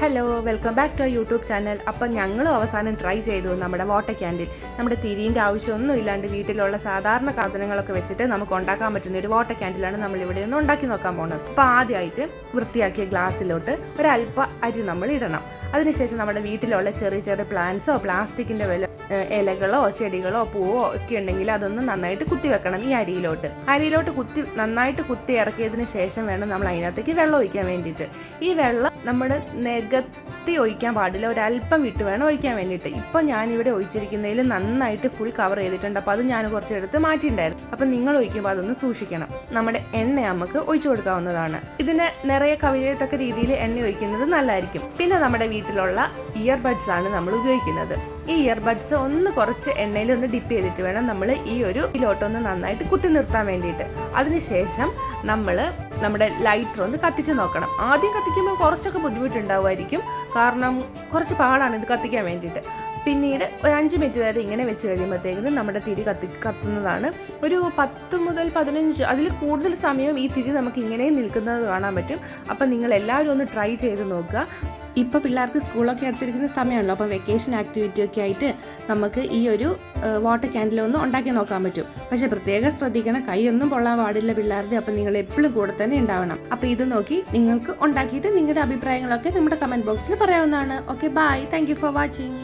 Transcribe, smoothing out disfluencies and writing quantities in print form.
Hello, welcome back to our YouTube channel. അപ്പം ഞങ്ങളും അവസാനം ട്രൈ ചെയ്തു നമ്മുടെ വാട്ടർ ക്യാൻഡിൽ. നമ്മുടെ തിരിൻ്റെ ആവശ്യമൊന്നും ഇല്ലാണ്ട് വീട്ടിലുള്ള സാധാരണ സാധനങ്ങളൊക്കെ വെച്ചിട്ട് നമുക്ക് ഉണ്ടാക്കാൻ പറ്റുന്ന ഒരു വാട്ടർ ക്യാൻഡിലാണ് നമ്മൾ ഇവിടെ ഒന്ന് ഉണ്ടാക്കി നോക്കാൻ പോകുന്നത്. അപ്പോൾ ആദ്യമായിട്ട് വൃത്തിയാക്കിയ ഗ്ലാസ്സിലോട്ട് ഒരല്പ അരി നമ്മൾ ഇടണം. അതിനുശേഷം നമ്മുടെ വീട്ടിലുള്ള ചെറിയ ചെറിയ പ്ലാന്റ്സോ പ്ലാസ്റ്റിക്കിൻ്റെ ഇലകളോ ചെടികളോ പൂവോ ഒക്കെ ഉണ്ടെങ്കിൽ അതൊന്ന് നന്നായിട്ട് കുത്തി വെക്കണം. ഈ അരിയിലോട്ട് നന്നായിട്ട് കുത്തി ഇറക്കിയതിന് ശേഷം വേണം നമ്മൾ അതിനകത്തേക്ക് വെള്ളം ഒഴിക്കാൻ വേണ്ടിയിട്ട്. ഈ വെള്ളം നമ്മൾ നികത്തി ഒഴിക്കാൻ പാടില്ല, ഒരല്പം വിട്ട് വേണം ഒഴിക്കാൻ വേണ്ടിയിട്ട്. ഇപ്പം ഞാനിവിടെ ഒഴിച്ചിരിക്കുന്നതിൽ നന്നായിട്ട് ഫുൾ കവർ ചെയ്തിട്ടുണ്ട്. അപ്പോൾ അത് ഞാൻ കുറച്ചെടുത്ത് മാറ്റിയിട്ടുണ്ടായിരുന്നു. അപ്പം നിങ്ങൾ ഒഴിക്കുമ്പോൾ അതൊന്ന് സൂക്ഷിക്കണം. നമ്മുടെ എണ്ണ നമുക്ക് ഒഴിച്ചു കൊടുക്കാവുന്നതാണ്. ഇതിന് നിറയെ കവിയത്തക്ക രീതിയിൽ എണ്ണ ഒഴിക്കുന്നത് നല്ലതായിരിക്കും. പിന്നെ നമ്മുടെ വീട്ടിലുള്ള ഇയർബഡ്സ് ആണ് നമ്മൾ ഉപയോഗിക്കുന്നത്. ഈ ഇയർബഡ്സ് ഒന്ന് കുറച്ച് എണ്ണയിൽ ഒന്ന് ഡിപ്പ് ചെയ്തിട്ട് വേണം നമ്മൾ ഈ ഒരു ഇതിലോട്ടൊന്ന് നന്നായിട്ട് കുത്തി നിർത്താൻ വേണ്ടിയിട്ട്. അതിനുശേഷം നമ്മൾ നമ്മുടെ ലൈറ്റർ ഒന്ന് കത്തിച്ച് നോക്കണം. ആദ്യം കത്തിക്കുമ്പോൾ കുറച്ചൊക്കെ ബുദ്ധിമുട്ടുണ്ടാവുമായിരിക്കും, കാരണം കുറച്ച് പാടാണ് ഇത് കത്തിക്കാൻ വേണ്ടിയിട്ട്. പിന്നീട് ഒരു 5 മിനിറ്റ് നേരം ഇങ്ങനെ വെച്ച് കഴിയുമ്പോഴത്തേക്കും നമ്മുടെ തിരി കത്തുന്നതാണ്. ഒരു 10 മുതൽ 15 അതിൽ കൂടുതൽ സമയം ഈ തിരി നമുക്ക് ഇങ്ങനെ നിൽക്കുന്നത് കാണാൻ പറ്റും. അപ്പം നിങ്ങൾ എല്ലാവരും ഒന്ന് ട്രൈ ചെയ്ത് നോക്കുക. ഇപ്പോൾ പിള്ളേർക്ക് സ്കൂളൊക്കെ അടച്ചിരിക്കുന്ന സമയമാണല്ലോ, അപ്പോൾ വെക്കേഷൻ ആക്ടിവിറ്റി ഒക്കെ ആയിട്ട് നമുക്ക് ഈ ഒരു വാട്ടർ ക്യാൻഡിൽ ഒന്ന് ഉണ്ടാക്കി നോക്കാൻ പറ്റും. പക്ഷേ പ്രത്യേകം ശ്രദ്ധിക്കണം, കൈയൊന്നും പൊള്ളാൻ പാടില്ല പിള്ളേരുടെ. അപ്പം നിങ്ങൾ എപ്പോഴും കൂടെ തന്നെ ഉണ്ടാവണം. അപ്പോൾ ഇത് നോക്കി നിങ്ങൾക്ക് ഉണ്ടാക്കിയിട്ട് നിങ്ങളുടെ അഭിപ്രായങ്ങളൊക്കെ നമ്മുടെ കമൻറ്റ് ബോക്സിൽ പറയാവുന്നതാണ്. Okay, bye. Thank you for watching.